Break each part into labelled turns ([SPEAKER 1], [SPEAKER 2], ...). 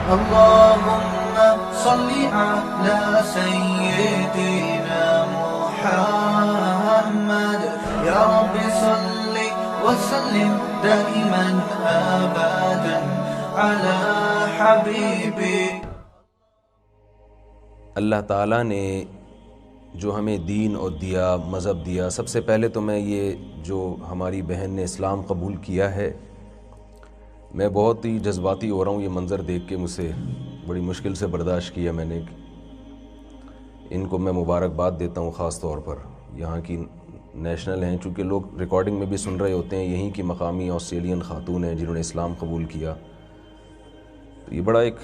[SPEAKER 1] اللهم صل على سيدنا محمد يا رب صل وسلم دائما أبدا على حبيبك.
[SPEAKER 2] اللہ تعالیٰ نے جو ہمیں دین اور دیا، مذہب دیا، سب سے پہلے تو میں یہ جو ہماری بہن نے اسلام قبول کیا ہے، میں بہت ہی جذباتی ہو رہا ہوں. یہ منظر دیکھ کے مجھ سے بڑی مشکل سے برداشت کیا میں نے. ان کو میں مبارکباد دیتا ہوں، خاص طور پر یہاں کی نیشنل ہیں، چونکہ لوگ ریکارڈنگ میں بھی سن رہے ہوتے ہیں، یہیں کی مقامی آسٹریلین خاتون ہیں جنہوں نے اسلام قبول کیا. تو یہ بڑا ایک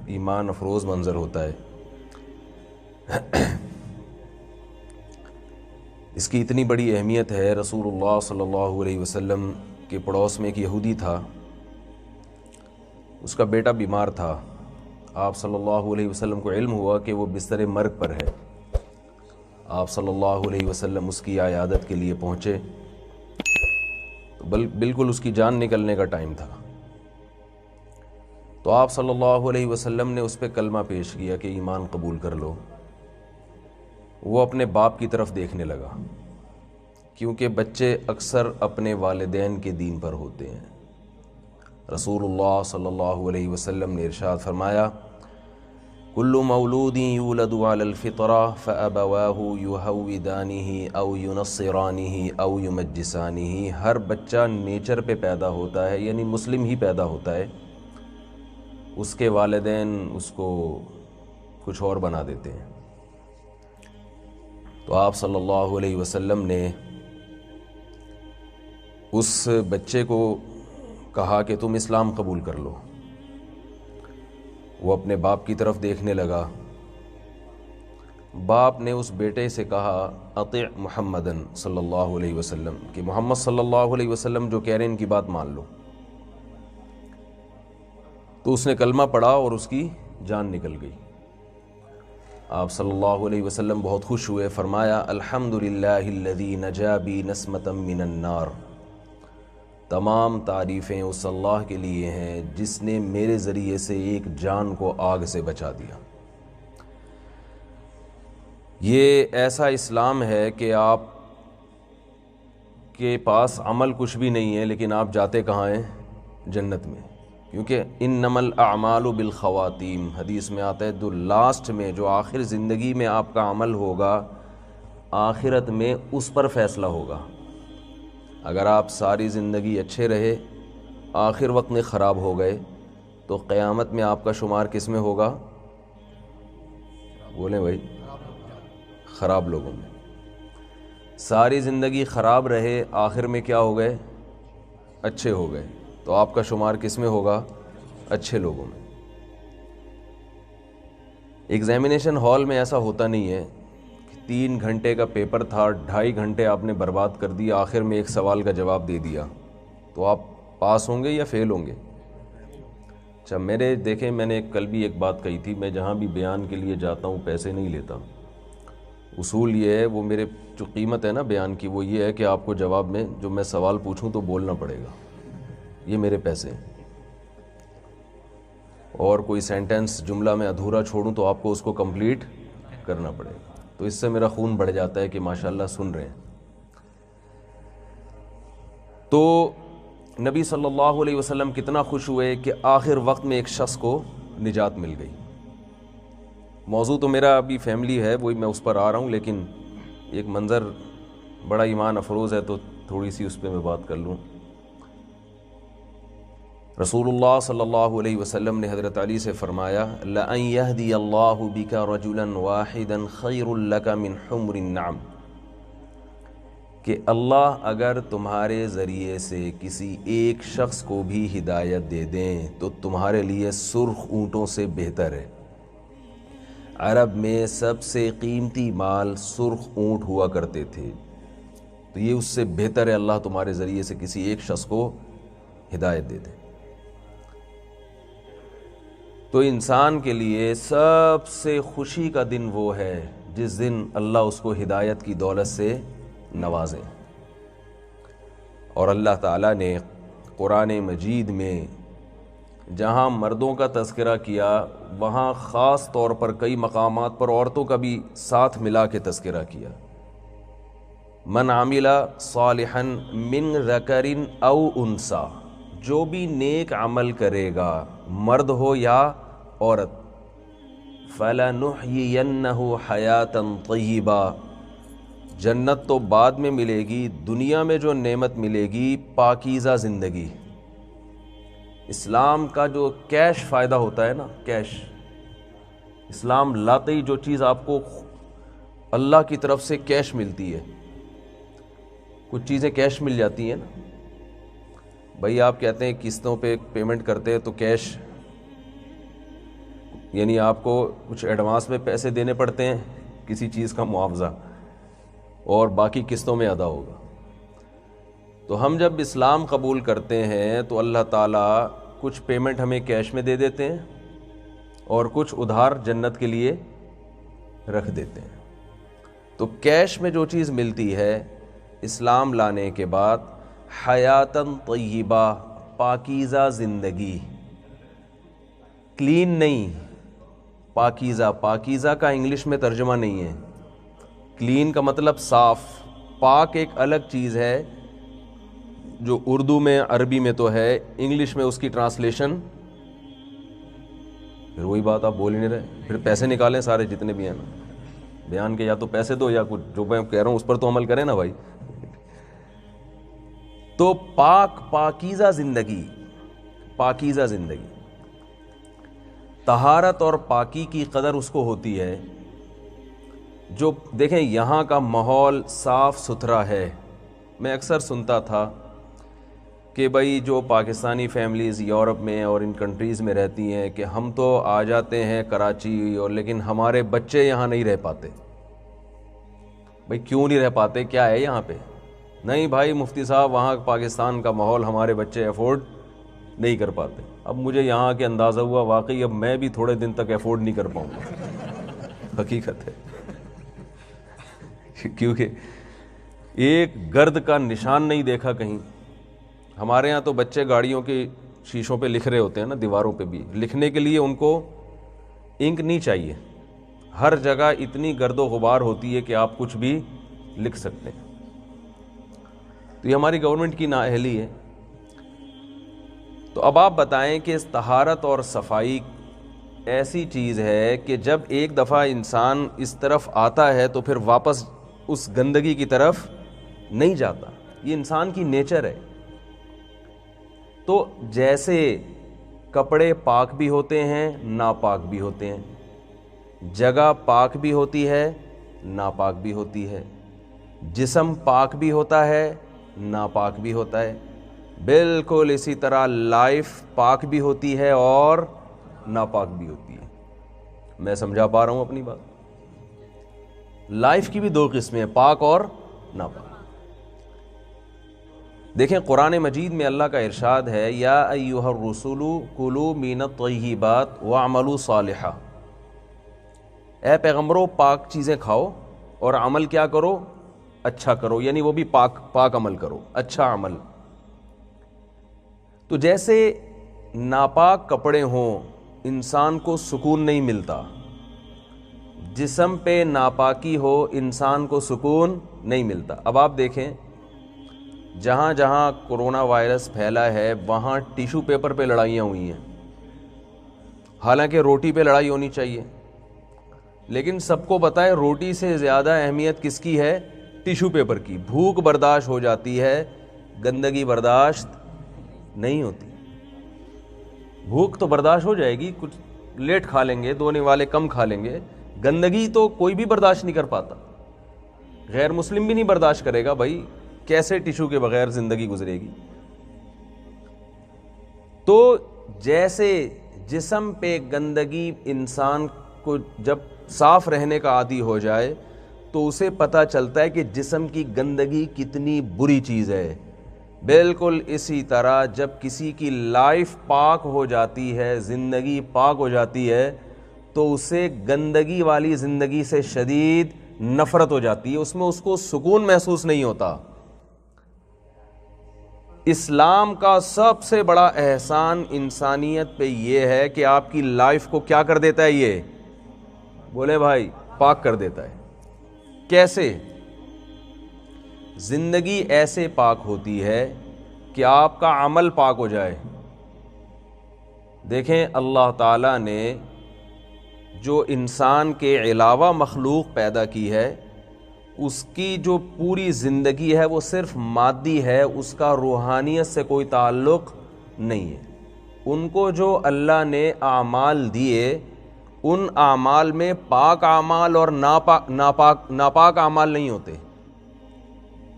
[SPEAKER 2] ایمان افروز منظر ہوتا ہے. اس کی اتنی بڑی اہمیت ہے. رسول اللہ صلی اللہ علیہ وسلم کے پڑوس میں ایک یہودی تھا، اس کا بیٹا بیمار تھا. آپ صلی اللہ علیہ وسلم کو علم ہوا کہ وہ بستر مرگ پر ہے. آپ صلی اللہ علیہ وسلم اس کی عیادت کے لیے پہنچے تو بالکل اس کی جان نکلنے کا ٹائم تھا. تو آپ صلی اللہ علیہ وسلم نے اس پہ کلمہ پیش کیا کہ ایمان قبول کر لو. وہ اپنے باپ کی طرف دیکھنے لگا، کیونکہ بچے اکثر اپنے والدین کے دین پر ہوتے ہیں. رسول اللہ صلی اللہ علیہ وسلم نے ارشاد فرمایا، کل مولود یولد علی الفطرہ فابواہ یہودانہ او ینصرانہ او یمجسانہ. ہر بچہ نیچر پہ پیدا ہوتا ہے، یعنی مسلم ہی پیدا ہوتا ہے، اس کے والدین اس کو کچھ اور بنا دیتے ہیں. تو آپ صلی اللہ علیہ وسلم نے اس بچے کو کہا کہ تم اسلام قبول کر لو. وہ اپنے باپ کی طرف دیکھنے لگا. باپ نے اس بیٹے سے کہا، اطیع محمدن صلی اللہ علیہ وسلم، کہ محمد صلی اللہ علیہ وسلم جو کہہ رہے ہیں ان کی بات مان لو. تو اس نے کلمہ پڑھا اور اس کی جان نکل گئی. آپ صلی اللہ علیہ وسلم بہت خوش ہوئے. فرمایا، الحمدللہ الذی نجا بی نسمۃ من النار. تمام تعریفیں اس اللہ کے لیے ہیں جس نے میرے ذریعے سے ایک جان کو آگ سے بچا دیا. یہ ایسا اسلام ہے کہ آپ کے پاس عمل کچھ بھی نہیں ہے، لیکن آپ جاتے کہاں ہیں؟ جنت میں. کیونکہ انما الاعمال بالخواتیم، حدیث میں آتا ہے جو لاسٹ میں، جو آخر زندگی میں آپ کا عمل ہوگا، آخرت میں اس پر فیصلہ ہوگا. اگر آپ ساری زندگی اچھے رہے، آخر وقت میں خراب ہو گئے، تو قیامت میں آپ کا شمار کس میں ہوگا؟ بولیں بھائی، خراب لوگوں میں. ساری زندگی خراب رہے، آخر میں کیا ہو گئے؟ اچھے ہو گئے، تو آپ کا شمار کس میں ہوگا؟ اچھے لوگوں میں. ایگزامینیشن ہال میں ایسا ہوتا نہیں ہے کہ 3 گھنٹے کا پیپر تھا، 2.5 گھنٹے آپ نے برباد کر دی، آخر میں ایک سوال کا جواب دے دیا، تو آپ پاس ہوں گے یا فیل ہوں گے؟ اچھا، دیکھیں میں نے کل بھی ایک بات کہی تھی، میں جہاں بھی بیان کے لیے جاتا ہوں پیسے نہیں لیتا. اصول یہ ہے، وہ میرے جو قیمت ہے نا بیان کی، وہ یہ ہے کہ آپ کو جواب میں جو میں سوال پوچھوں تو بولنا پڑے گا. یہ میرے پیسے ہیں. اور کوئی سینٹنس جملہ میں ادھورا چھوڑوں تو آپ کو اس کو کمپلیٹ کرنا پڑے گا. تو اس سے میرا خون بڑھ جاتا ہے کہ ماشاءاللہ سن رہے ہیں. تو نبی صلی اللہ علیہ وسلم کتنا خوش ہوئے کہ آخر وقت میں ایک شخص کو نجات مل گئی. موضوع تو میرا ابھی فیملی ہے، وہی میں اس پر آ رہا ہوں، لیکن ایک منظر بڑا ایمان افروز ہے تو تھوڑی سی اس پہ میں بات کر لوں. رسول اللہ صلی اللہ علیہ وسلم نے حضرت علی سے فرمایا، لَأَن يَهْدِيَ اللَّهُ بِكَ رَجُلًا وَاحِدًا خَيْرٌ لَكَ مِنْ حُمْرِ النَّعَمِ، کہ اللہ اگر تمہارے ذریعے سے کسی ایک شخص کو بھی ہدایت دے دیں تو تمہارے لیے سرخ اونٹوں سے بہتر ہے. عرب میں سب سے قیمتی مال سرخ اونٹ ہوا کرتے تھے، تو یہ اس سے بہتر ہے اللہ تمہارے ذریعے سے کسی ایک شخص کو ہدایت دے دے. تو انسان کے لیے سب سے خوشی کا دن وہ ہے جس دن اللہ اس کو ہدایت کی دولت سے نوازے. اور اللہ تعالیٰ نے قرآن مجید میں جہاں مردوں کا تذکرہ کیا وہاں خاص طور پر کئی مقامات پر عورتوں کا بھی ساتھ ملا کے تذکرہ کیا. من عمل صالحا من ذکر او انثی، جو بھی نیک عمل کرے گا مرد ہو یا عورت، فَلَنُحْيِيَنَّهُ حَيَاةً طَيِّبَةً، جنت تو بعد میں ملے گی، دنیا میں جو نعمت ملے گی پاکیزہ زندگی. اسلام کا جو کیش فائدہ ہوتا ہے نا، کیش، اسلام لاتے ہی جو چیز آپ کو اللہ کی طرف سے کیش ملتی ہے، کچھ چیزیں کیش مل جاتی ہیں نا. بھائی آپ کہتے ہیں قسطوں پہ پیمنٹ کرتے ہیں تو کیش، یعنی آپ کو کچھ ایڈوانس میں پیسے دینے پڑتے ہیں کسی چیز کا معاوضہ، اور باقی قسطوں میں ادا ہوگا. تو ہم جب اسلام قبول کرتے ہیں تو اللہ تعالیٰ کچھ پیمنٹ ہمیں کیش میں دے دیتے ہیں اور کچھ ادھار جنت کے لیے رکھ دیتے ہیں. تو کیش میں جو چیز ملتی ہے اسلام لانے کے بعد، حیاتاً طیبہ، پاکیزہ زندگی، کلین نہیں، پاکیزہ. پاکیزہ کا انگلش میں ترجمہ نہیں ہے. کلین کا مطلب صاف، پاک ایک الگ چیز ہے جو اردو میں، عربی میں تو ہے، انگلش میں اس کی ٹرانسلیشن پھر وہی بات آپ بول ہی نہیں رہے. پھر پیسے نکالیں سارے جتنے بھی ہیں نا بیان کے، یا تو پیسے دو یا کچھ جو میں کہہ رہا ہوں اس پر تو عمل کریں نا بھائی. تو پاکیزہ زندگی، پاکیزہ زندگی، طہارت اور پاکی کی قدر اس کو ہوتی ہے جو، دیکھیں یہاں کا ماحول صاف ستھرا ہے. میں اکثر سنتا تھا کہ بھائی جو پاکستانی فیملیز یورپ میں اور ان کنٹریز میں رہتی ہیں کہ ہم تو آ جاتے ہیں کراچی، اور لیکن ہمارے بچے یہاں نہیں رہ پاتے. بھائی کیوں نہیں رہ پاتے، کیا ہے یہاں پہ؟ نہیں بھائی مفتی صاحب، وہاں پاکستان کا ماحول ہمارے بچے افورڈ نہیں کر پاتے. اب مجھے یہاں کے اندازہ ہوا واقعی اب میں بھی تھوڑے دن تک افورڈ نہیں کر پاؤں گا. حقیقت ہے، کیونکہ ایک گرد کا نشان نہیں دیکھا کہیں. ہمارے ہاں تو بچے گاڑیوں کے شیشوں پہ لکھ رہے ہوتے ہیں نا، دیواروں پہ بھی لکھنے کے لیے ان کو انک نہیں چاہیے. ہر جگہ اتنی گرد و غبار ہوتی ہے کہ آپ کچھ بھی لکھ سکتے ہیں. تو یہ ہماری گورنمنٹ کی نااہلی ہے. تو اب آپ بتائیں کہ اس طہارت اور صفائی ایسی چیز ہے کہ جب ایک دفعہ انسان اس طرف آتا ہے تو پھر واپس اس گندگی کی طرف نہیں جاتا. یہ انسان کی نیچر ہے. تو جیسے کپڑے پاک بھی ہوتے ہیں ناپاک بھی ہوتے ہیں، جگہ پاک بھی ہوتی ہے ناپاک بھی ہوتی ہے، جسم پاک بھی ہوتا ہے ناپاک بھی ہوتا ہے، بالکل اسی طرح لائف پاک بھی ہوتی ہے اور ناپاک بھی ہوتی ہے. میں سمجھا پا رہا ہوں اپنی بات؟ لائف کی بھی دو قسمیں ہیں، پاک اور ناپاک. دیکھیں قرآن مجید میں اللہ کا ارشاد ہے، یا ایھا الرسول کلوا من الطیبات واعملوا صالحا، اے پیغمبروں پاک چیزیں کھاؤ اور عمل کیا کرو، اچھا کرو، یعنی وہ بھی پاک عمل کرو، اچھا عمل. تو جیسے ناپاک کپڑے ہوں انسان کو سکون نہیں ملتا، جسم پہ ناپاکی ہو انسان کو سکون نہیں ملتا. اب آپ دیکھیں جہاں جہاں کورونا وائرس پھیلا ہے وہاں ٹیشو پیپر پہ لڑائیاں ہوئی ہیں، حالانکہ روٹی پہ لڑائی ہونی چاہیے. لیکن سب کو پتہ ہے روٹی سے زیادہ اہمیت کس کی ہے؟ ٹیشو پیپر کی. بھوک برداشت ہو جاتی ہے، گندگی برداشت نہیں ہوتی. بھوک تو برداشت ہو جائے گی، کچھ لیٹ کھا لیں گے، دونے والے کم کھا لیں گے، گندگی تو کوئی بھی برداشت نہیں کر پاتا. غیر مسلم بھی نہیں برداشت کرے گا. بھائی کیسے ٹیشو کے بغیر زندگی گزرے گی؟ تو جیسے جسم پہ گندگی انسان کو جب صاف رہنے کا عادی ہو جائے تو اسے پتہ چلتا ہے کہ جسم کی گندگی کتنی بری چیز ہے. بالکل اسی طرح جب کسی کی لائف پاک ہو جاتی ہے، زندگی پاک ہو جاتی ہے، تو اسے گندگی والی زندگی سے شدید نفرت ہو جاتی ہے، اس میں اس کو سکون محسوس نہیں ہوتا. اسلام کا سب سے بڑا احسان انسانیت پہ یہ ہے کہ آپ کی لائف کو کیا کر دیتا ہے؟ یہ بولے بھائی، پاک کر دیتا ہے۔ کیسے؟ زندگی ایسے پاک ہوتی ہے کہ آپ کا عمل پاک ہو جائے۔ دیکھیں، اللہ تعالیٰ نے جو انسان کے علاوہ مخلوق پیدا کی ہے، اس کی جو پوری زندگی ہے وہ صرف مادی ہے، اس کا روحانیت سے کوئی تعلق نہیں ہے۔ ان کو جو اللہ نے اعمال دیے، ان اعمال میں پاک اعمال اور ناپاک اعمال نہیں ہوتے۔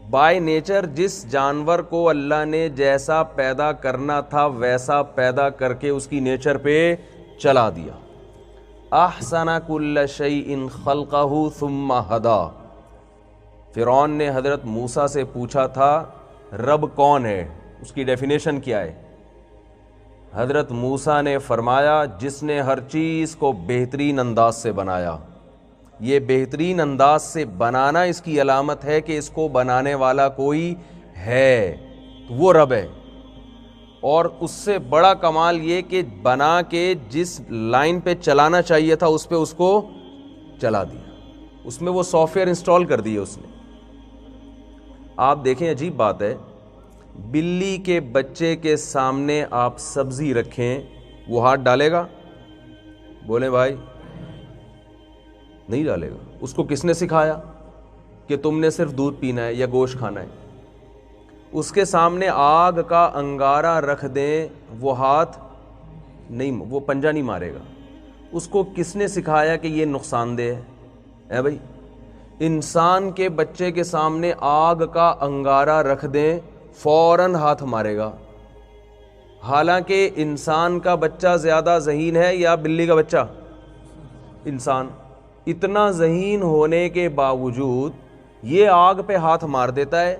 [SPEAKER 2] بائی نیچر جس جانور کو اللہ نے جیسا پیدا کرنا تھا ویسا پیدا کر کے اس کی نیچر پہ چلا دیا۔ احسن کل شیء خلقہ ثم ہدی۔ فرعون نے حضرت موسیٰ سے پوچھا تھا رب کون ہے، اس کی ڈیفینیشن کیا ہے؟ حضرت موسیٰ نے فرمایا جس نے ہر چیز کو بہترین انداز سے بنایا۔ یہ بہترین انداز سے بنانا اس کی علامت ہے کہ اس کو بنانے والا کوئی ہے، تو وہ رب ہے۔ اور اس سے بڑا کمال یہ کہ بنا کے جس لائن پہ چلانا چاہیے تھا اس پہ اس کو چلا دیا، اس میں وہ سافٹ ویئر انسٹال کر دیے اس نے۔ آپ دیکھیں، عجیب بات ہے، بلی کے بچے کے سامنے آپ سبزی رکھیں، وہ ہاتھ ڈالے گا؟ بولیں بھائی، نہیں ڈالے گا۔ اس کو کس نے سکھایا کہ تم نے صرف دودھ پینا ہے یا گوشت کھانا ہے؟ اس کے سامنے آگ کا انگارہ رکھ دیں، وہ ہاتھ نہیں، وہ پنجہ نہیں مارے گا۔ اس کو کس نے سکھایا کہ یہ نقصان دہ ہے بھائی؟ انسان کے بچے کے سامنے آگ کا انگارہ رکھ دیں، فوراً ہاتھ مارے گا۔ حالانکہ انسان کا بچہ زیادہ ذہین ہے یا بلی کا بچہ؟ انسان اتنا ذہین ہونے کے باوجود یہ آگ پہ ہاتھ مار دیتا ہے۔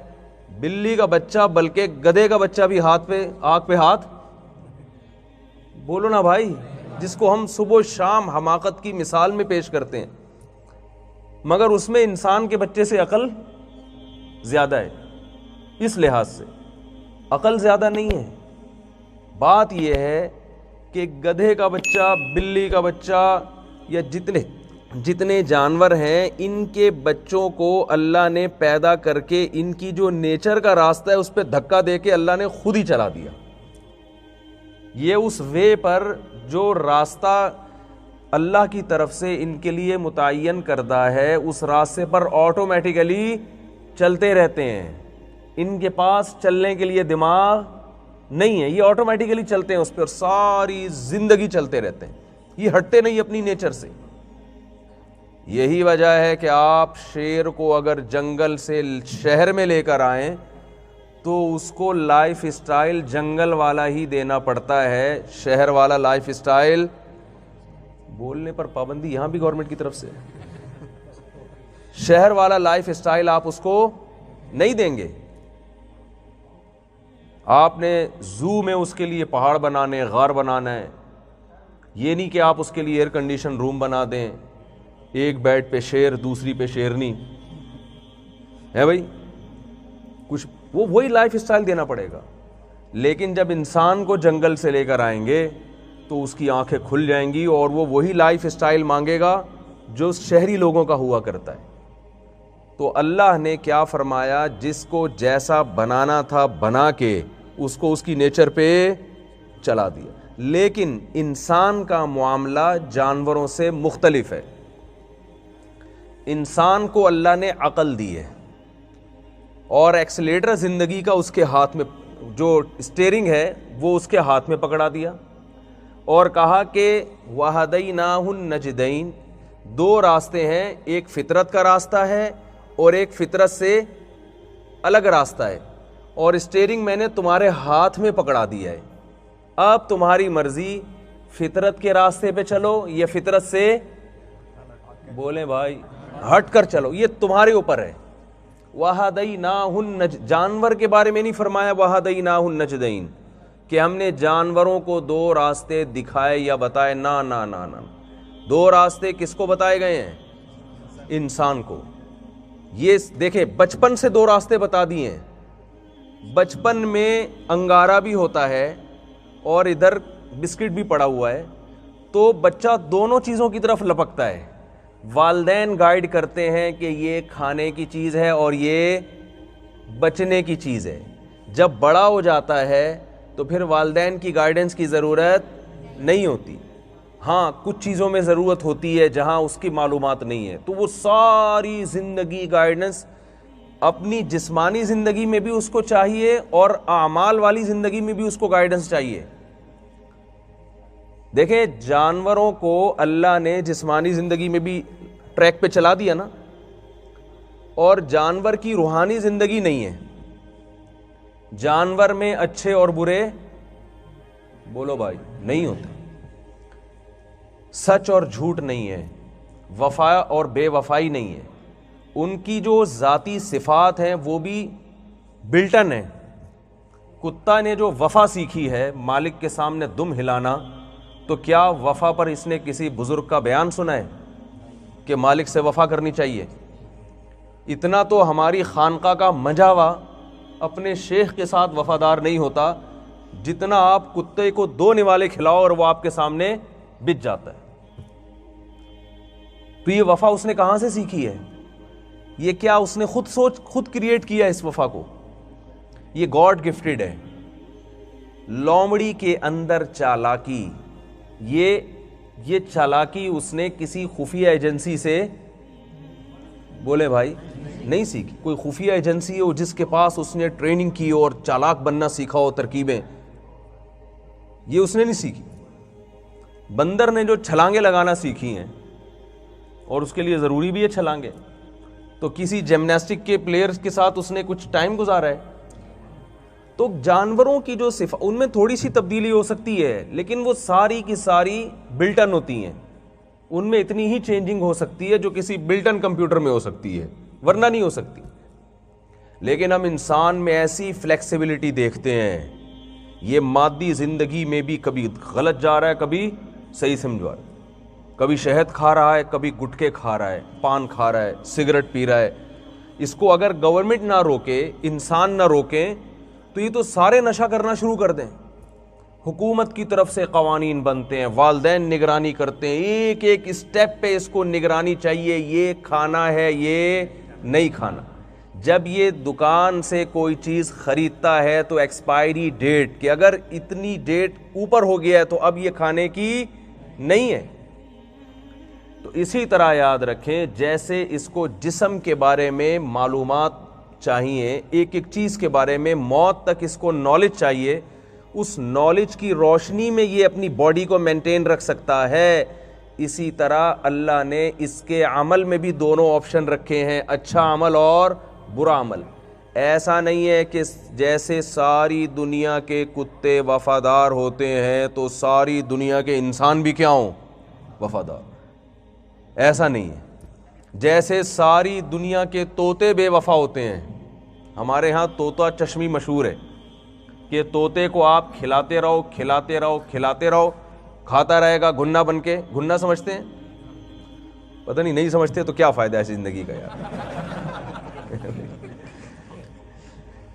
[SPEAKER 2] بلی کا بچہ، بلکہ گدھے کا بچہ بھی آگ پہ ہاتھ، بولو نا بھائی، جس کو ہم صبح و شام حماقت کی مثال میں پیش کرتے ہیں، مگر اس میں انسان کے بچے سے عقل زیادہ ہے۔ اس لحاظ سے عقل زیادہ نہیں ہے، بات یہ ہے کہ گدھے کا بچہ، بلی کا بچہ یا جتنے جانور ہیں، ان کے بچوں کو اللہ نے پیدا کر کے ان کی جو نیچر کا راستہ ہے اس پہ دھکا دے کے اللہ نے خود ہی چلا دیا۔ یہ اس وے پر جو راستہ اللہ کی طرف سے ان کے لیے متعین کردہ ہے، اس راستے پر آٹومیٹیکلی چلتے رہتے ہیں۔ ان کے پاس چلنے کے لیے دماغ نہیں ہے، یہ آٹومیٹیکلی چلتے ہیں اس پہ، اور ساری زندگی چلتے رہتے ہیں، یہ ہٹتے نہیں اپنی نیچر سے۔ یہی وجہ ہے کہ آپ شیر کو اگر جنگل سے شہر میں لے کر آئیں تو اس کو لائف اسٹائل جنگل والا ہی دینا پڑتا ہے، شہر والا لائف اسٹائل۔ بولنے پر پابندی یہاں بھی گورنمنٹ کی طرف سے، شہر والا لائف اسٹائل آپ اس کو نہیں دیں گے۔ آپ نے زو میں اس کے لیے پہاڑ بنانے، غار بنانا ہے، یہ نہیں کہ آپ اس کے لیے ایئر کنڈیشن روم بنا دیں، ایک بیڈ پہ شیر، دوسری پہ شیرنی ہے بھائی، کچھ وہی لائف اسٹائل دینا پڑے گا۔ لیکن جب انسان کو جنگل سے لے کر آئیں گے تو اس کی آنکھیں کھل جائیں گی اور وہ وہی لائف اسٹائل مانگے گا جو شہری لوگوں کا ہوا کرتا ہے۔ تو اللہ نے کیا فرمایا، جس کو جیسا بنانا تھا بنا کے اس کو اس کی نیچر پہ چلا دیا۔ لیکن انسان کا معاملہ جانوروں سے مختلف ہے۔ انسان کو اللہ نے عقل دی ہے اور ایکسیلیٹر زندگی کا اس کے ہاتھ میں، جو اسٹیئرنگ ہے وہ اس کے ہاتھ میں پکڑا دیا، اور کہا کہ وَهَدَيْنَاهُ النَّجْدَيْنِ، دو راستے ہیں، ایک فطرت کا راستہ ہے اور ایک فطرت سے الگ راستہ ہے، اور اسٹیئرنگ میں نے تمہارے ہاتھ میں پکڑا دیا ہے۔ اب تمہاری مرضی، فطرت کے راستے پہ چلو یا فطرت سے، بولیں بھائی، ہٹ کر چلو، یہ تمہارے اوپر ہے۔ وَهَدَيْنَاهُ جانور کے بارے میں نہیں فرمایا وَهَدَيْنَاهُ النَّجْدَيْنِ کہ ہم نے جانوروں کو دو راستے دکھائے یا بتائے، نہ نہ نہ نہ، دو راستے کس کو بتائے گئے ہیں؟ انسان کو۔ یہ دیکھیں، بچپن سے دو راستے بتا دیے ہیں، بچپن میں انگارہ بھی ہوتا ہے اور ادھر بسکٹ بھی پڑا ہوا ہے، تو بچہ دونوں چیزوں کی طرف لپکتا ہے. والدین گائیڈ کرتے ہیں کہ یہ کھانے کی چیز ہے اور یہ بچنے کی چیز ہے. جب بڑا ہو جاتا ہے تو پھر والدین کی گائیڈنس کی ضرورت نہیں ہوتی. ہاں کچھ چیزوں میں ضرورت ہوتی ہے جہاں اس کی معلومات نہیں ہے، تو وہ ساری زندگی گائیڈنس اپنی جسمانی زندگی میں بھی اس کو چاہیے اور اعمال والی زندگی میں بھی اس کو گائیڈنس چاہیے. دیکھیں جانوروں کو اللہ نے جسمانی زندگی میں بھی ٹریک پہ چلا دیا نا، اور جانور کی روحانی زندگی نہیں ہے. جانور میں اچھے اور برے بولو بھائی نہیں ہوتے، سچ اور جھوٹ نہیں ہے، وفا اور بے وفائی نہیں ہے. ان کی جو ذاتی صفات ہیں وہ بھی بلٹن ہیں. کتا نے جو وفا سیکھی ہے مالک کے سامنے دم ہلانا، تو کیا وفا پر اس نے کسی بزرگ کا بیان سنا ہے کہ مالک سے وفا کرنی چاہیے؟ اتنا تو ہماری خانقاہ کا مجاوا اپنے شیخ کے ساتھ وفادار نہیں ہوتا جتنا آپ کتے کو 2 نوالے کھلاؤ اور وہ آپ کے سامنے بچ جاتا ہے. تو یہ وفا اس نے کہاں سے سیکھی ہے؟ یہ کیا اس نے خود کریٹ کیا اس وفا کو؟ یہ گاڈ گفٹڈ ہے. لومڑی کے اندر چالاکی، یہ چالاکی اس نے کسی خفیہ ایجنسی سے بولے بھائی نہیں سیکھی. کوئی خفیہ ایجنسی ہو جس کے پاس اس نے ٹریننگ کی اور چالاک بننا سیکھا ہو، ترکیبیں، یہ اس نے نہیں سیکھی. بندر نے جو چھلانگیں لگانا سیکھی ہیں، اور اس کے لیے ضروری بھی ہے چھلانگیں، تو کسی جمناسٹک کے پلیئرز کے ساتھ اس نے کچھ ٹائم گزارا ہے. تو جانوروں کی جو صفات ان میں تھوڑی سی تبدیلی ہو سکتی ہے، لیکن وہ ساری کی ساری بلٹن ہوتی ہیں. ان میں اتنی ہی چینجنگ ہو سکتی ہے جو کسی بلٹن کمپیوٹر میں ہو سکتی ہے، ورنہ نہیں ہو سکتی. لیکن ہم انسان میں ایسی فلیکسیبلٹی دیکھتے ہیں، یہ مادی زندگی میں بھی کبھی غلط جا رہا ہے، کبھی صحیح سمجھا رہا ہے، کبھی شہد کھا رہا ہے، کبھی گٹکے کھا رہا ہے، پان کھا رہا ہے، سگریٹ پی رہا ہے. اس کو اگر گورنمنٹ نہ روکے، انسان نہ روکیں، تو یہ تو سارے نشہ کرنا شروع کر دیں. حکومت کی طرف سے قوانین بنتے ہیں، والدین نگرانی کرتے ہیں، ایک ایک اسٹیپ پہ اس کو نگرانی چاہیے، یہ کھانا ہے، یہ نہیں کھانا. جب یہ دکان سے کوئی چیز خریدتا ہے تو ایکسپائری ڈیٹ کہ اگر اتنی ڈیٹ اوپر ہو گیا ہے تو اب یہ کھانے کی نہیں ہے. تو اسی طرح یاد رکھیں، جیسے اس کو جسم کے بارے میں معلومات چاہیے، ایک ایک چیز کے بارے میں موت تک اس کو نالج چاہیے، اس نالج کی روشنی میں یہ اپنی باڈی کو مینٹین رکھ سکتا ہے. اسی طرح اللہ نے اس کے عمل میں بھی دونوں آپشن رکھے ہیں، اچھا عمل اور برا عمل. ایسا نہیں ہے کہ جیسے ساری دنیا کے کتے وفادار ہوتے ہیں تو ساری دنیا کے انسان بھی کیا ہوں؟ وفادار. ایسا نہیں ہے. جیسے ساری دنیا کے طوطے بے وفا ہوتے ہیں، ہمارے ہاں طوطا چشمی مشہور ہے کہ طوطے کو آپ کھلاتے رہو کھلاتے رہو کھلاتے رہو، کھاتا رہے گا گھنا بن کے. گھنا سمجھتے ہیں؟ پتہ نہیں سمجھتے تو کیا فائدہ ہے زندگی کا یار.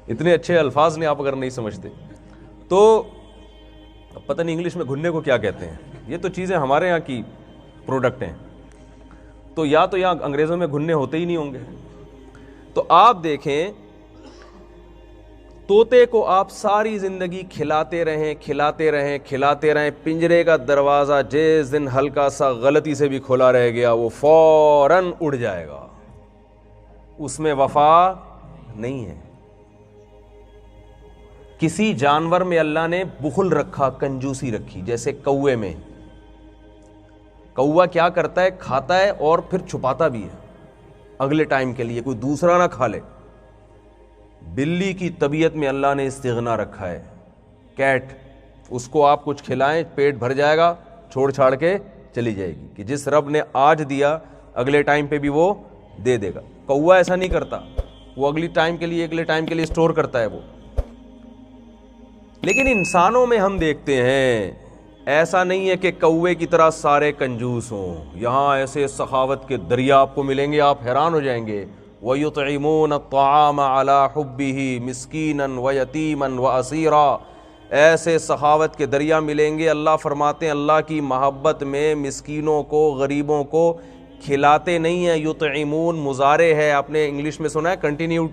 [SPEAKER 2] اتنے اچھے الفاظ نے آپ اگر نہیں سمجھتے تو پتہ نہیں انگلش میں گھنے کو کیا کہتے ہیں. یہ تو چیزیں ہمارے یہاں کی پروڈکٹ ہیں، تو یہاں انگریزوں میں گھنے ہوتے ہی نہیں ہوں گے. تو آپ دیکھیں، طوطے کو آپ ساری زندگی کھلاتے رہیں، پنجرے کا دروازہ جس دن ہلکا سا غلطی سے بھی کھلا رہ گیا وہ فوراً اڑ جائے گا. اس میں وفا نہیں ہے. کسی جانور میں اللہ نے بخل رکھا، کنجوسی رکھی. جیسے کوے میں، کوا کیا کرتا ہے؟ کھاتا ہے اور پھر چھپاتا بھی ہے اگلے ٹائم کے لیے، کوئی دوسرا نہ کھا لے. بلی کی طبیعت میں اللہ نے استغنا رکھا ہے. کیٹ، اس کو آپ کچھ کھلائیں پیٹ بھر جائے گا، چھوڑ چھاڑ کے چلی جائے گی کہ جس رب نے آج دیا اگلے ٹائم پہ بھی وہ دے دے گا. کوا ایسا نہیں کرتا، وہ اگلے ٹائم کے لیے اسٹور کرتا ہے وہ. لیکن انسانوں میں ہم دیکھتے ہیں ایسا نہیں ہے کہ کوے کی طرح سارے کنجوس ہوں. یہاں ایسے سخاوت کے دریا آپ کو ملیں گے، آپ حیران ہو جائیں گے. وَيُطْعِمُونَ الطَّعَامَ عَلَى حُبِّهِ مِسْكِينًا وَيَتِيمًا وَأَسِيرًا. ایسے سخاوت کے دریا ملیں گے. اللہ فرماتے ہیں اللہ کی محبت میں مسکینوں کو غریبوں کو کھلاتے نہیں ہیں. یطعمون مضارع ہے, آپ نے انگلش میں سنا ہے کنٹینیو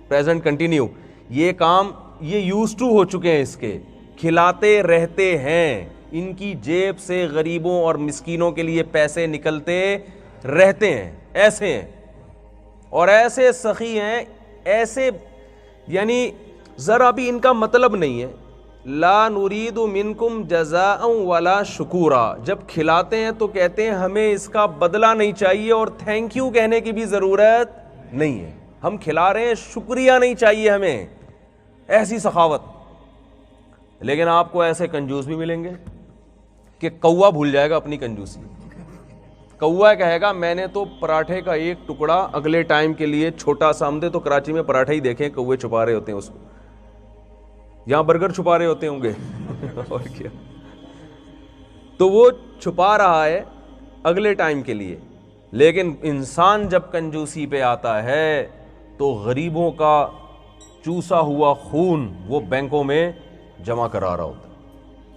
[SPEAKER 2] پریزنٹ کنٹینیو, یہ کام یہ یوز ٹو ہو چکے ہیں اس کے, کھلاتے رہتے ہیں. ان کی جیب سے غریبوں اور مسکینوں کے لیے پیسے نکلتے رہتے ہیں. ایسے ہیں اور ایسے سخی ہیں, ایسے یعنی ذرا بھی ان کا مطلب نہیں ہے. لا نرید منکم جزاء ولا شکورا. جب کھلاتے ہیں تو کہتے ہیں ہمیں اس کا بدلہ نہیں چاہیے اور تھینک یو کہنے کی بھی ضرورت نہیں ہے. ہم کھلا رہے ہیں, شکریہ نہیں چاہیے ہمیں. ایسی سخاوت. لیکن آپ کو ایسے کنجوس بھی ملیں گے کہ کوا بھول جائے گا اپنی کنجوسی. کوا کہے گا میں نے تو پراٹھے کا ایک ٹکڑا اگلے ٹائم کے لیے چھوٹا سا, ہم دے تو کراچی میں پراٹھے ہی دیکھیں کوے چھپا رہے ہوتے ہیں اس کو, یہاں برگر چھپا رہے ہوتے ہوں گے اور کیا. تو وہ چھپا رہا ہے اگلے ٹائم کے لیے. لیکن انسان جب کنجوسی پہ آتا ہے تو غریبوں کا چوسا ہوا خون وہ بینکوں میں جمع کرا رہا ہوتا ہے.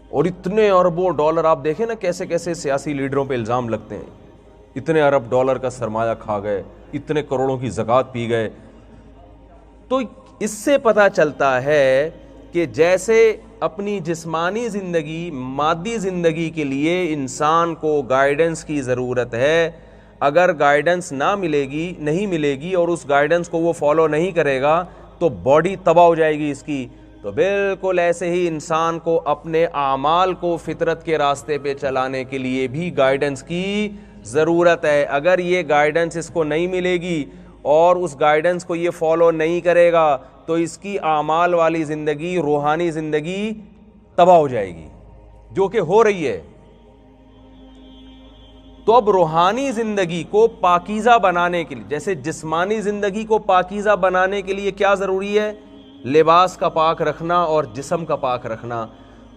[SPEAKER 2] اور اتنے اربوں ڈالر آپ دیکھیں نا کیسے کیسے سیاسی لیڈروں پہ الزام لگتے ہیں, اتنے ارب ڈالر کا سرمایہ کھا گئے, اتنے کروڑوں کی زکوٰۃ پی گئے. تو اس سے پتہ چلتا ہے کہ جیسے اپنی جسمانی زندگی مادی زندگی کے لیے انسان کو گائیڈنس کی ضرورت ہے. اگر گائیڈنس نہیں ملے گی اور اس گائیڈنس کو وہ فالو نہیں کرے گا تو باڈی تباہ ہو جائے گی اس کی. تو بالکل ایسے ہی انسان کو اپنے اعمال کو فطرت کے راستے پہ چلانے کے لیے بھی گائیڈنس کی ضرورت ہے. اگر یہ گائیڈنس اس کو نہیں ملے گی اور اس گائیڈنس کو یہ فالو نہیں کرے گا تو اس کی اعمال والی زندگی, روحانی زندگی تباہ ہو جائے گی, جو کہ ہو رہی ہے. تو اب روحانی زندگی کو پاکیزہ بنانے کے لیے, جیسے جسمانی زندگی کو پاکیزہ بنانے کے لیے کیا ضروری ہے, لباس کا پاک رکھنا اور جسم کا پاک رکھنا,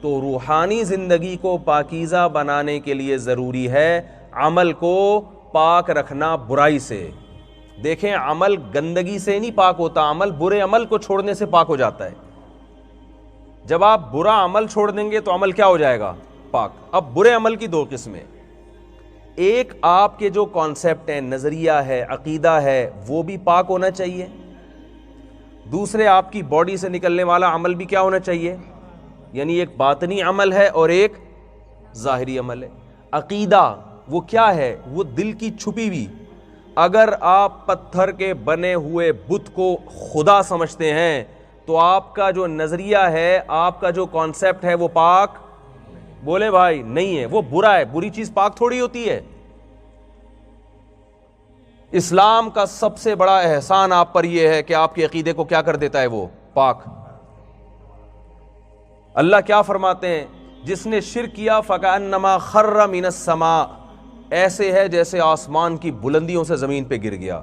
[SPEAKER 2] تو روحانی زندگی کو پاکیزہ بنانے کے لیے ضروری ہے عمل کو پاک رکھنا برائی سے. دیکھیں عمل گندگی سے نہیں پاک ہوتا, عمل برے عمل کو چھوڑنے سے پاک ہو جاتا ہے. جب آپ برا عمل چھوڑ دیں گے تو عمل کیا ہو جائے گا, پاک. اب برے عمل کی دو قسمیں, ایک آپ کے جو کانسیپٹ ہیں, نظریہ ہے, عقیدہ ہے, وہ بھی پاک ہونا چاہیے. دوسرے آپ کی باڈی سے نکلنے والا عمل بھی کیا ہونا چاہیے, یعنی ایک باطنی عمل ہے اور ایک ظاہری عمل ہے. عقیدہ وہ کیا ہے, وہ دل کی چھپی ہوئی. اگر آپ پتھر کے بنے ہوئے بت کو خدا سمجھتے ہیں تو آپ کا جو نظریہ ہے, آپ کا جو کانسیپٹ ہے وہ پاک, بولے بھائی, نہیں ہے, وہ برا ہے. بری چیز پاک تھوڑی ہوتی ہے. اسلام کا سب سے بڑا احسان آپ پر یہ ہے کہ آپ کے عقیدے کو کیا کر دیتا ہے, وہ پاک. اللہ کیا فرماتے ہیں, جس نے شرک کیا فَكَأَنَّمَا خَرَّ مِنَ السَّمَاءِ, ایسے ہے جیسے آسمان کی بلندیوں سے زمین پہ گر گیا.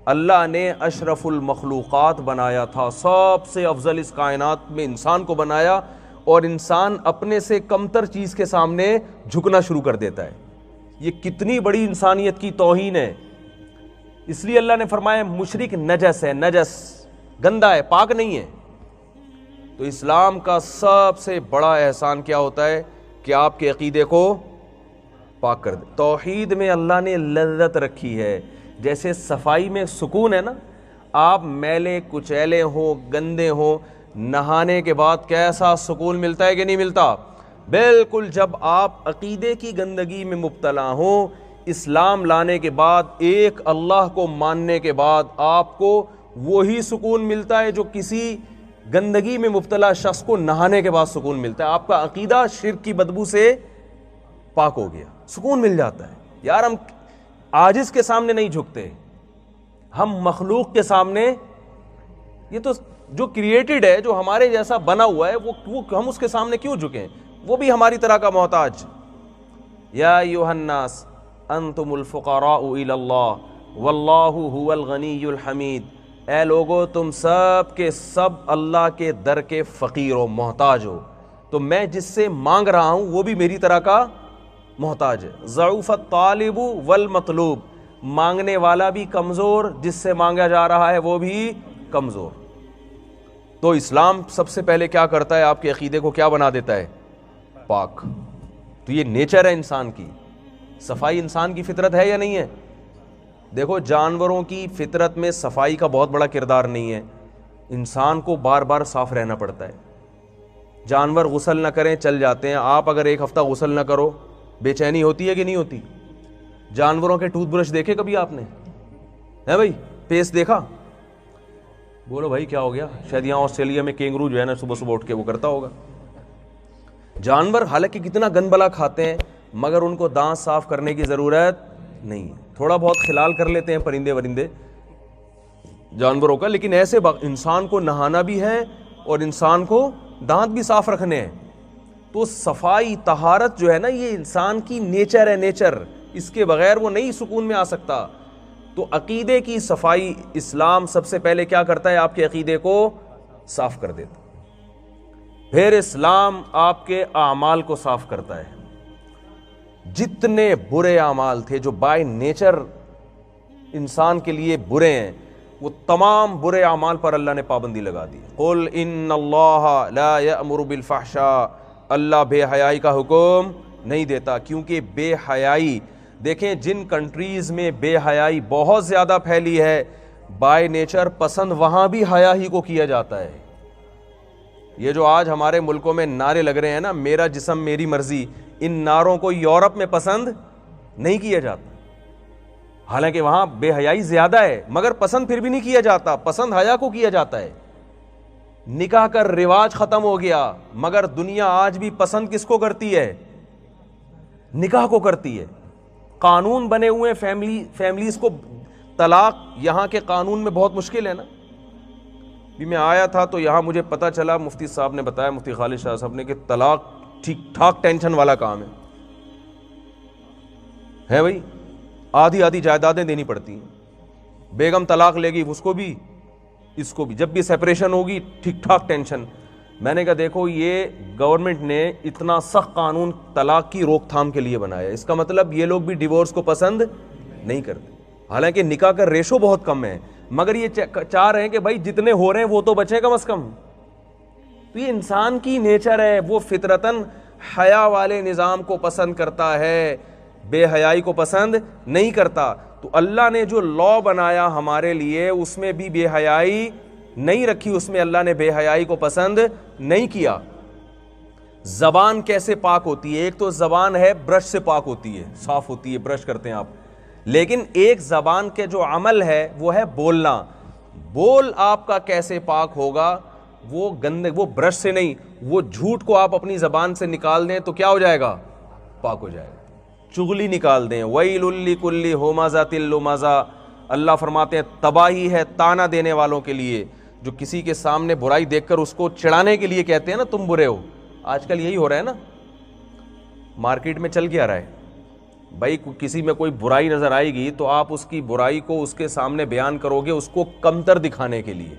[SPEAKER 2] اللہ نے اشرف المخلوقات بنایا تھا, سب سے افضل اس کائنات میں انسان کو بنایا, اور انسان اپنے سے کمتر چیز کے سامنے جھکنا شروع کر دیتا ہے. یہ کتنی بڑی انسانیت کی توہین ہے. اس لیے اللہ نے فرمایا مشرک نجس ہے, نجس گندا ہے, پاک نہیں ہے. تو اسلام کا سب سے بڑا احسان کیا ہوتا ہے کہ آپ کے عقیدے کو پاک کر دے. توحید میں اللہ نے لذت رکھی ہے. جیسے صفائی میں سکون ہے نا, آپ میلے کچیلے ہوں, گندے ہوں, نہانے کے بعد کیسا سکون ملتا ہے کہ نہیں ملتا. بالکل جب آپ عقیدے کی گندگی میں مبتلا ہوں, اسلام لانے کے بعد, ایک اللہ کو ماننے کے بعد آپ کو وہی سکون ملتا ہے جو کسی گندگی میں مبتلا شخص کو نہانے کے بعد سکون ملتا ہے. آپ کا عقیدہ شرک کی بدبو سے پاک ہو گیا, سکون مل جاتا ہے. یار ہم عاجز کے سامنے نہیں جھکتے, ہم مخلوق کے سامنے, یہ تو جو کریٹڈ ہے, جو ہمارے جیسا بنا ہوا ہے, وہ ہم اس کے سامنے کیوں جھکیں, وہ بھی ہماری طرح کا محتاج. یا ایھا الناس انتم الفقراء الی اللہ واللہ هو الغنی الحمید. اے لوگو تم سب کے سب اللہ کے در کے فقیر و محتاج ہو, تو میں جس سے مانگ رہا ہوں وہ بھی میری طرح کا محتاج ہے. ضعف الطالب والمطلوب, مانگنے والا بھی کمزور، جس سے مانگا جا رہا ہے وہ بھی کمزور۔ تو اسلام سب سے پہلے کیا کرتا ہے؟ آپ کے عقیدے کو کیا بنا دیتا ہے؟ پاک۔ تو یہ نیچر ہے انسان کی۔ صفائی انسان کی فطرت ہے یا نہیں ہے؟ دیکھو جانوروں کی فطرت میں صفائی کا بہت بڑا کردار نہیں ہے، انسان کو بار بار صاف رہنا پڑتا ہے۔ جانور غسل نہ کریں چل جاتے ہیں، آپ اگر ایک ہفتہ غسل نہ کرو بے چینی ہوتی ہے کہ نہیں ہوتی؟ جانوروں کے ٹوتھ برش دیکھے کبھی آپ نے؟ ہے بھائی پیسٹ دیکھا؟ بولو بھائی کیا ہو گیا؟ شاید یہاں آسٹریلیا میں کینگرو جو ہے نا صبح صبح اٹھ کے وہ کرتا ہوگا۔ جانور حالانکہ کتنا گند بلا کھاتے ہیں مگر ان کو دانت صاف کرنے کی ضرورت نہیں ہے، تھوڑا بہت خلال کر لیتے ہیں پرندے ورندے جانوروں کا، لیکن ایسے انسان کو نہانا بھی ہے اور انسان کو دانت بھی صاف رکھنے ہیں۔ تو صفائی طہارت جو ہے نا یہ انسان کی نیچر ہے، نیچر، اس کے بغیر وہ نہیں سکون میں آ سکتا۔ تو عقیدے کی صفائی اسلام سب سے پہلے کیا کرتا ہے؟ آپ کے عقیدے کو صاف کر دیتا، پھر اسلام آپ کے اعمال کو صاف کرتا ہے۔ جتنے برے اعمال تھے جو بائی نیچر انسان کے لیے برے ہیں، وہ تمام برے اعمال پر اللہ نے پابندی لگا دی۔ قل ان اللہ لا یأمر بالفحشاء، اللہ بے حیائی کا حکم نہیں دیتا، کیونکہ بے حیائی، دیکھیں جن کنٹریز میں بے حیائی بہت زیادہ پھیلی ہے، بائی نیچر پسند وہاں بھی حیا ہی کو کیا جاتا ہے۔ یہ جو آج ہمارے ملکوں میں نعرے لگ رہے ہیں نا، میرا جسم میری مرضی، ان نعروں کو یورپ میں پسند نہیں کیا جاتا، حالانکہ وہاں بے حیائی زیادہ ہے مگر پسند پھر بھی نہیں کیا جاتا، پسند حیا کو کیا جاتا ہے۔ نکاح کا رواج ختم ہو گیا مگر دنیا آج بھی پسند کس کو کرتی ہے؟ نکاح کو کرتی ہے۔ قانون بنے ہوئے فیملیز کو طلاق یہاں کے قانون میں بہت مشکل ہے نا۔ بھی میں آیا تھا تو یہاں مجھے پتا چلا، مفتی صاحب نے بتایا، مفتی خالد شاہ صاحب نے، کہ طلاق ٹھیک ٹھاک ٹینشن والا کام ہے بھائی، آدھی آدھی جائیدادیں دینی پڑتی ہیں، بیگم طلاق لے گی اس کو بھی اس کو بھی، جب بھی سیپریشن ہوگی ٹھیک ٹھاک ٹینشن۔ میں نے کہا دیکھو یہ گورنمنٹ نے اتنا سخت قانون طلاق کی روک تھام کے لیے بنایا، اس کا مطلب یہ لوگ بھی ڈیورس کو پسند نہیں کرتے، حالانکہ نکاح کا ریشو بہت کم ہے مگر یہ چاہ رہے ہیں کہ بھائی جتنے ہو رہے ہیں وہ تو بچیں کم از کم۔ تو یہ انسان کی نیچر ہے، وہ فطرتاً حیا والے نظام کو پسند کرتا ہے، بے حیائی کو پسند نہیں کرتا۔ تو اللہ نے جو لا بنایا ہمارے لیے اس میں بھی بے حیائی نہیں رکھی، اس میں اللہ نے بے حیائی کو پسند نہیں کیا۔ زبان کیسے پاک ہوتی ہے؟ ایک تو زبان ہے برش سے پاک ہوتی ہے، صاف ہوتی ہے، برش کرتے ہیں آپ، لیکن ایک زبان کے جو عمل ہے وہ ہے بولنا۔ بول آپ کا کیسے پاک ہوگا؟ وہ گندے، وہ برش سے نہیں، وہ جھوٹ کو آپ اپنی زبان سے نکال دیں تو کیا ہو جائے گا؟ پاک ہو جائے گا۔ چغلی نکال دیں، ویل لکل ہمزۃ لمزہ، اللہ فرماتے ہیں تباہی ہے تانا دینے والوں کے لیے، جو کسی کے سامنے برائی دیکھ کر اس کو چڑھانے کے لیے کہتے ہیں نا تم برے ہو۔ آج کل یہی ہو رہا ہے نا، مارکیٹ میں چل کیا رہا ہے بھائی، کسی میں کوئی برائی نظر آئے گی تو آپ اس کی برائی کو اس کے سامنے بیان کرو گے، اس کو کمتر دکھانے کے لیے۔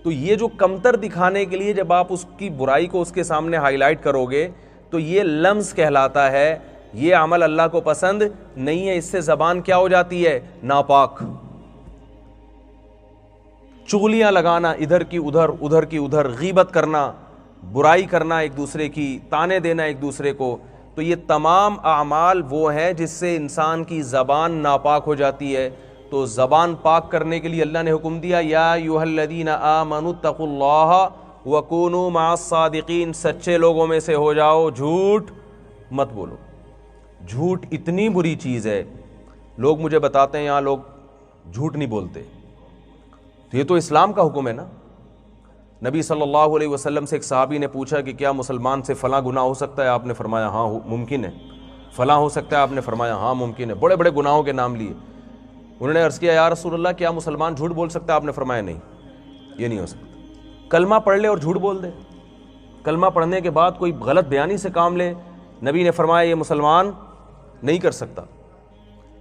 [SPEAKER 2] تو یہ جو کمتر دکھانے کے لیے جب آپ اس کی برائی کو اس کے سامنے ہائی لائٹ کرو گے تو یہ لمز کہلاتا ہے، یہ عمل اللہ کو پسند نہیں ہے، اس سے زبان کیا ہو جاتی ہے؟ ناپاک۔ چغلیاں لگانا ادھر کی ادھر، ادھر کی ادھر، غیبت کرنا، برائی کرنا ایک دوسرے کی، تانے دینا ایک دوسرے کو، تو یہ تمام اعمال وہ ہیں جس سے انسان کی زبان ناپاک ہو جاتی ہے۔ تو زبان پاک کرنے کے لیے اللہ نے حکم دیا، یا ایھا الذین آمنوا اتقوا اللہ وکونوا مع الصادقین، سچے لوگوں میں سے ہو جاؤ، جھوٹ مت بولو۔ جھوٹ اتنی بری چیز ہے، لوگ مجھے بتاتے ہیں یہاں لوگ جھوٹ نہیں بولتے، تو یہ تو اسلام کا حکم ہے نا۔ نبی صلی اللہ علیہ وسلم سے ایک صحابی نے پوچھا کہ کیا مسلمان سے فلاں گناہ ہو سکتا ہے؟ آپ نے فرمایا ہاں ممکن ہے۔ فلاں ہو سکتا ہے؟ آپ نے فرمایا ہاں ممکن ہے۔ بڑے بڑے گناہوں کے نام لیے۔ انہوں نے عرض کیا یا رسول اللہ کیا مسلمان جھوٹ بول سکتا ہے؟ آپ نے فرمایا نہیں، یہ نہیں ہو سکتا۔ کلمہ پڑھ لے اور جھوٹ بول دے، کلمہ پڑھنے کے بعد کوئی غلط بیانی سے کام لے، نبی نے فرمایا یہ مسلمان نہیں کر سکتا۔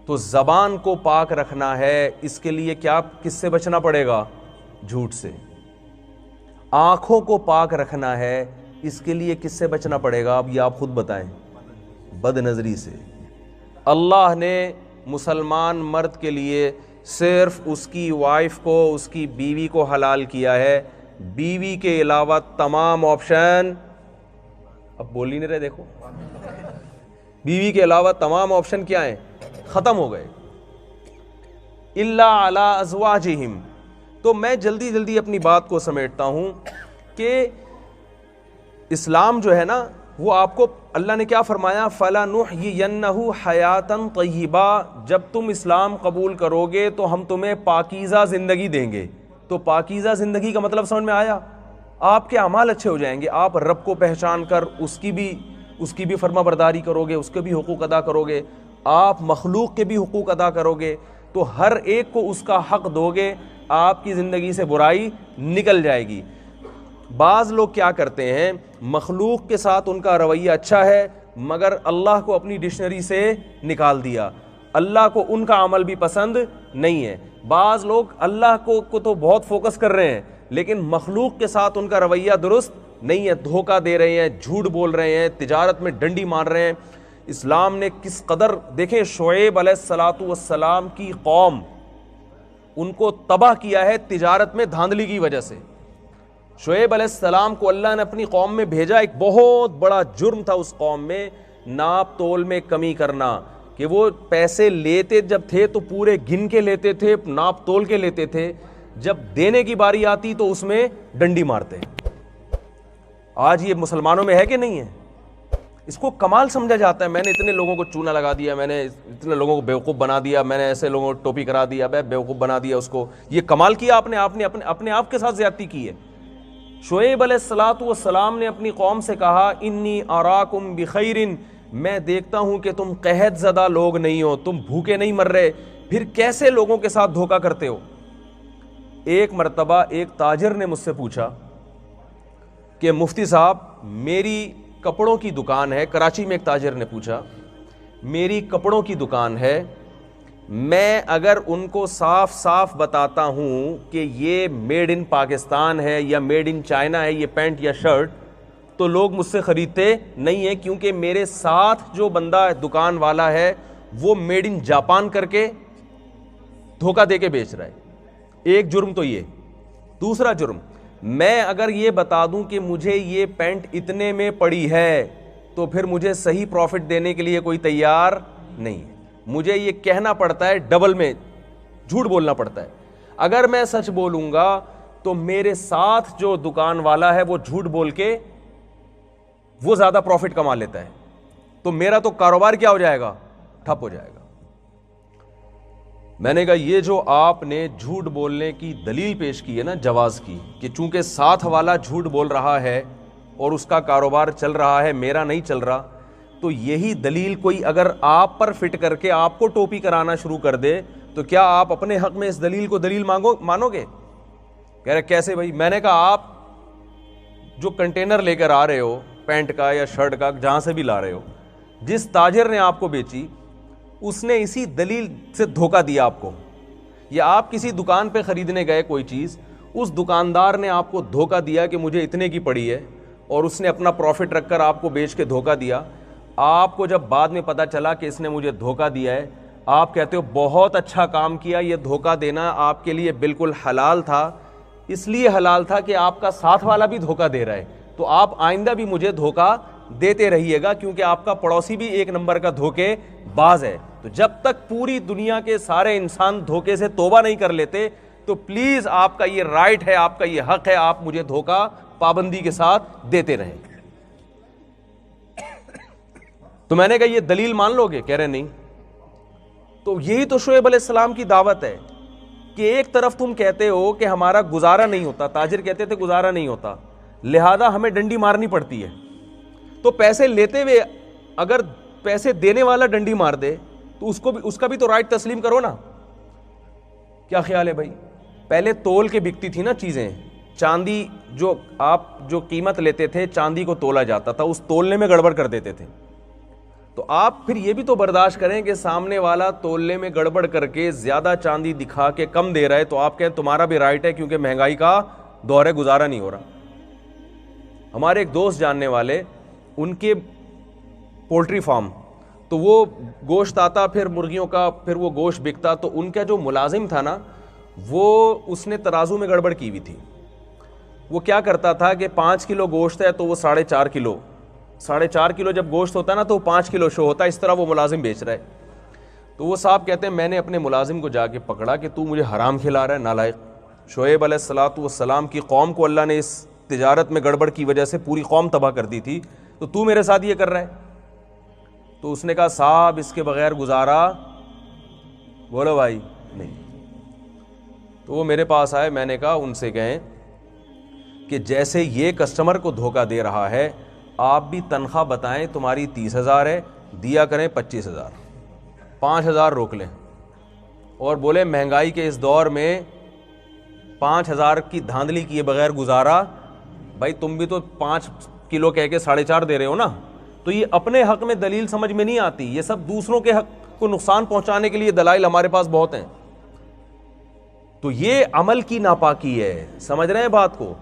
[SPEAKER 2] تو زبان کو پاک رکھنا ہے، اس کے لیے کیا کس سے بچنا پڑے گا؟ جھوٹ سے۔ آنکھوں کو پاک رکھنا ہے، اس کے لیے کس سے بچنا پڑے گا؟ اب یہ آپ خود بتائیں۔ بد نظری سے۔ اللہ نے مسلمان مرد کے لیے صرف اس کی وائف کو، اس کی بیوی کو حلال کیا ہے، بیوی کے علاوہ تمام آپشن، اب بول ہی نہیں رہے، دیکھو بیوی کے علاوہ تمام آپشن کیا ہیں؟ ختم ہو گئے. الا علی ازواجہم. تو میں جلدی جلدی اپنی بات کو سمیٹتا ہوں کہ اسلام جو ہے نا وہ آپ کو اللہ نے کیا فرمایا؟ فَلَنُحْيِيَنَّهُ حَيَاتًا طَيِّبًا. جب تم اسلام قبول کرو گے تو ہم تمہیں پاکیزہ زندگی دیں گے. تو پاکیزہ زندگی کا مطلب سمجھ میں آیا؟ آپ کے اعمال اچھے ہو جائیں گے، آپ رب کو پہچان کر اس کی بھی فرما برداری کرو گے، اس کے بھی حقوق ادا کرو گے، آپ مخلوق کے بھی حقوق ادا کرو گے، تو ہر ایک کو اس کا حق دو گے، آپ کی زندگی سے برائی نکل جائے گی. بعض لوگ کیا کرتے ہیں، مخلوق کے ساتھ ان کا رویہ اچھا ہے مگر اللہ کو اپنی ڈکشنری سے نکال دیا، اللہ کو ان کا عمل بھی پسند نہیں ہے. بعض لوگ اللہ کو تو بہت فوکس کر رہے ہیں لیکن مخلوق کے ساتھ ان کا رویہ درست نہیں ہے، دھوکہ دے رہے ہیں، جھوٹ بول رہے ہیں، تجارت میں ڈنڈی مار رہے ہیں. اسلام نے کس قدر، دیکھیں شعیب علیہ السلام کی قوم، ان کو تباہ کیا ہے تجارت میں دھاندلی کی وجہ سے. شعیب علیہ السلام کو اللہ نے اپنی قوم میں بھیجا، ایک بہت بڑا جرم تھا اس قوم میں ناپ تول میں کمی کرنا، کہ وہ پیسے لیتے جب تھے تو پورے گن کے لیتے تھے، ناپ تول کے لیتے تھے، جب دینے کی باری آتی تو اس میں ڈنڈی مارتے. آج یہ مسلمانوں میں ہے کہ نہیں ہے؟ اس کو کمال سمجھا جاتا ہے. میں نے اتنے لوگوں کو چونا لگا دیا، میں نے اتنے لوگوں کو بیوقوف بنا دیا، میں نے ایسے لوگوں کو ٹوپی کرا دیا، بیوقوف بنا دیا اس کو. یہ کمال کیا آپ نے اپنے آپ کے ساتھ زیادتی کی ہے. شعیب علیہ السلام نے اپنی قوم سے کہا انی اراکم بخیر، میں دیکھتا ہوں کہ تم قحط زدہ لوگ نہیں ہو، تم بھوکے نہیں مر رہے، پھر کیسے لوگوں کے ساتھ دھوکہ کرتے ہو. ایک مرتبہ ایک تاجر نے مجھ سے پوچھا کہ مفتی صاحب میری کپڑوں کی دکان ہے، کراچی میں ایک تاجر نے پوچھا میری کپڑوں کی دکان ہے، میں اگر ان کو صاف صاف بتاتا ہوں کہ یہ میڈ ان پاکستان ہے یا میڈ ان چائنا ہے یہ پینٹ یا شرٹ، تو لوگ مجھ سے خریدتے نہیں ہیں، کیونکہ میرے ساتھ جو بندہ دکان والا ہے وہ میڈ ان جاپان کر کے دھوکہ دے کے بیچ رہا ہے. ایک جرم تو یہ. دوسرا جرم، میں اگر یہ بتا دوں کہ مجھے یہ پینٹ اتنے میں پڑی ہے تو پھر مجھے صحیح پروفٹ دینے کے لیے کوئی تیار نہیں ہے، مجھے یہ کہنا پڑتا ہے، ڈبل میں جھوٹ بولنا پڑتا ہے. اگر میں سچ بولوں گا تو میرے ساتھ جو دکان والا ہے وہ جھوٹ بول کے وہ زیادہ پروفٹ کما لیتا ہے، تو میرا تو کاروبار کیا ہو جائے گا؟ ٹھپ ہو جائے گا. میں نے کہا یہ جو آپ نے جھوٹ بولنے کی دلیل پیش کی ہے نا جواز کی، کہ چونکہ ساتھ والا جھوٹ بول رہا ہے اور اس کا کاروبار چل رہا ہے، میرا نہیں چل رہا، تو یہی دلیل کوئی اگر آپ پر فٹ کر کے آپ کو ٹوپی کرانا شروع کر دے تو کیا آپ اپنے حق میں اس دلیل کو دلیل مانو گے؟ کہہ رہے کیسے بھائی؟ میں نے کہا آپ جو کنٹینر لے کر آ رہے ہو پینٹ کا یا شرٹ کا، جہاں سے بھی لا رہے ہو، جس تاجر نے آپ کو بیچی اس نے اسی دلیل سے دھوکہ دیا آپ کو. یا آپ کسی دکان پہ خریدنے گئے کوئی چیز، اس دکاندار نے آپ کو دھوکہ دیا کہ مجھے اتنے کی پڑی ہے، اور اس نے اپنا پروفٹ رکھ کر آپ کو بیچ کے دھوکہ دیا. آپ کو جب بعد میں پتہ چلا کہ اس نے مجھے دھوکہ دیا ہے، آپ کہتے ہو بہت اچھا کام کیا، یہ دھوکہ دینا آپ کے لیے بالکل حلال تھا. اس لیے حلال تھا کہ آپ کا ساتھ والا بھی دھوکہ دے رہا ہے، تو آپ آئندہ بھی مجھے دھوکہ دیتے رہیے گا، کیونکہ آپ کا پڑوسی بھی ایک نمبر کا دھوکے باز ہے. تو جب تک پوری دنیا کے سارے انسان دھوکے سے توبہ نہیں کر لیتے تو پلیز آپ کا یہ رائٹ ہے، آپ کا یہ حق ہے، آپ مجھے دھوکہ پابندی کے ساتھ دیتے رہیں. تو میں نے کہا یہ دلیل مان لو گے؟ کہہ رہے نہیں. تو یہی تو شعیب علیہ السلام کی دعوت ہے کہ ایک طرف تم کہتے ہو کہ ہمارا گزارا نہیں ہوتا، تاجر کہتے تھے گزارا نہیں ہوتا، لہذا ہمیں ڈنڈی مارنی پڑتی ہے. تو پیسے لیتے ہوئے اگر پیسے دینے والا ڈنڈی مار دے تو اس کا بھی تو رائٹ تسلیم کرو نا. کیا خیال ہے بھائی؟ پہلے تول کے بکتی تھی نا چیزیں، چاندی جو آپ جو قیمت لیتے تھے چاندی کو تولا جاتا تھا، اس تولنے میں گڑبڑ کر دیتے تھے. تو آپ پھر یہ بھی تو برداشت کریں کہ سامنے والا تولنے میں گڑبڑ کر کے زیادہ چاندی دکھا کے کم دے رہا ہے، تو آپ کہیں تمہارا بھی رائٹ ہے کیونکہ مہنگائی کا دور ہے، گزارا نہیں ہو رہا. ہمارے ایک دوست جاننے والے، ان کے پولٹری فارم، تو وہ گوشت آتا پھر مرغیوں کا، پھر وہ گوشت بکتا. تو ان کا جو ملازم تھا نا وہ اس نے ترازو میں گڑبڑ کی ہوئی تھی. وہ کیا کرتا تھا کہ 5 کلو گوشت ہے تو وہ 4.5 کلو، 4.5 کلو جب گوشت ہوتا ہے نا تو 5 کلو شو ہوتا ہے. اس طرح وہ ملازم بیچ رہا ہے. تو وہ صاحب کہتے ہیں میں نے اپنے ملازم کو جا کے پکڑا کہ تو مجھے حرام کھلا رہا ہے نالائق. شعیب علیہ الصلاۃ والسلام کی قوم کو اللہ نے اس تجارت میں گڑبڑ کی وجہ سے پوری قوم تباہ کر دی تھی، تو میرے ساتھ یہ کر رہا ہے. تو اس نے کہا صاحب اس کے بغیر گزارا، بولو بھائی نہیں. تو وہ میرے پاس آئے، میں نے کہا ان سے کہیں کہ جیسے یہ کسٹمر کو دھوکہ دے رہا ہے آپ بھی تنخواہ بتائیں، تمہاری 30,000 ہے، دیا کریں 25,000، 5,000 روک لیں. اور بولے مہنگائی کے اس دور میں 5,000 کی دھاندلی کیے بغیر گزارا. بھائی تم بھی تو 5 کلو کہہ کے 4.5 دے رہے ہو نا. تو یہ اپنے حق میں دلیل سمجھ میں نہیں آتی، یہ سب دوسروں کے حق کو نقصان پہنچانے کے لیے دلائل ہمارے پاس بہت ہیں. تو یہ عمل کی ناپاکی ہے. سمجھ رہے ہیں بات کو؟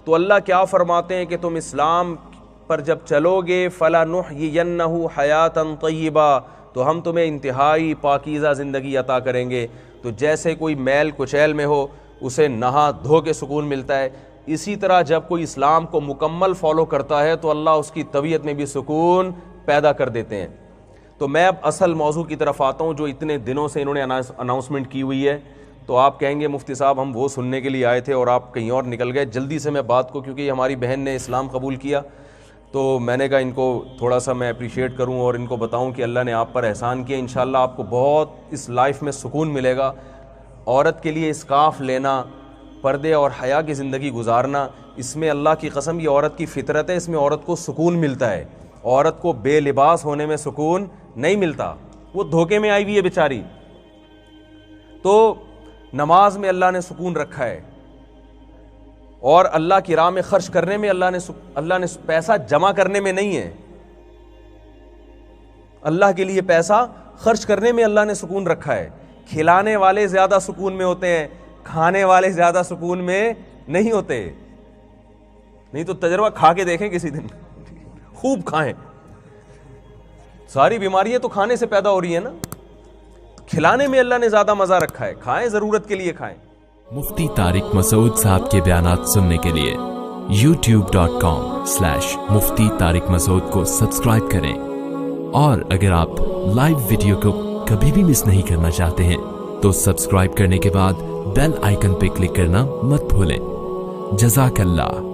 [SPEAKER 2] تو اللہ کیا فرماتے ہیں کہ تم اسلام پر جب چلو گے فَلَنُحْيِيَنَّهُ حَيَاةً طَيِّبَةً، تو ہم تمہیں انتہائی پاکیزہ زندگی عطا کریں گے. تو جیسے کوئی میل کچیل میں ہو اسے نہا دھو کے سکون ملتا ہے، اسی طرح جب کوئی اسلام کو مکمل فالو کرتا ہے تو اللہ اس کی طبیعت میں بھی سکون پیدا کر دیتے ہیں. تو میں اب اصل موضوع کی طرف آتا ہوں جو اتنے دنوں سے انہوں نے اناؤنسمنٹ کی ہوئی ہے. تو آپ کہیں گے مفتی صاحب ہم وہ سننے کے لیے آئے تھے اور آپ کہیں اور نکل گئے. جلدی سے میں بات کو، کیونکہ یہ ہماری بہن نے اسلام قبول کیا، تو میں نے کہا ان کو تھوڑا سا میں اپریشیٹ کروں اور ان کو بتاؤں کہ اللہ نے آپ پر احسان کیا. انشاءاللہ آپ کو بہت اس لائف میں سکون ملے گا. عورت کے لیے اسکارف لینا، پردے اور حیا کی زندگی گزارنا، اس میں اللہ کی قسم یہ عورت کی فطرت ہے، اس میں عورت کو سکون ملتا ہے. عورت کو بے لباس ہونے میں سکون نہیں ملتا، وہ دھوکے میں آئی ہوئی ہے بیچاری. تو نماز میں اللہ نے سکون رکھا ہے، اور اللہ کی راہ میں خرچ کرنے میں اللہ نے پیسہ جمع کرنے میں نہیں ہے، اللہ کے لیے پیسہ خرچ کرنے میں اللہ نے سکون رکھا ہے. کھلانے والے زیادہ سکون میں ہوتے ہیں، کھانے والے زیادہ سکون میں نہیں ہوتے. نہیں تو تجربہ کھا کے دیکھیں کسی دن، خوب کھائیں. ساری بیماریاں تو کھانے سے پیدا ہو رہی ہیں نا. کھلانے میں اللہ نے زیادہ مزہ رکھا ہے، کھائیں ضرورت کے لیے کھائیں.
[SPEAKER 3] مفتی طارق مسعود صاحب کے بیانات سننے کے لیے youtube.com/مفتی طارق مسعود کو سبسکرائب کریں. اور اگر آپ لائیو ویڈیو کو کبھی بھی مس نہیں کرنا چاہتے ہیں تو سبسکرائب کرنے کے بعد بیل آئیکن پہ کلک کرنا مت بھولیں. جزاک اللہ.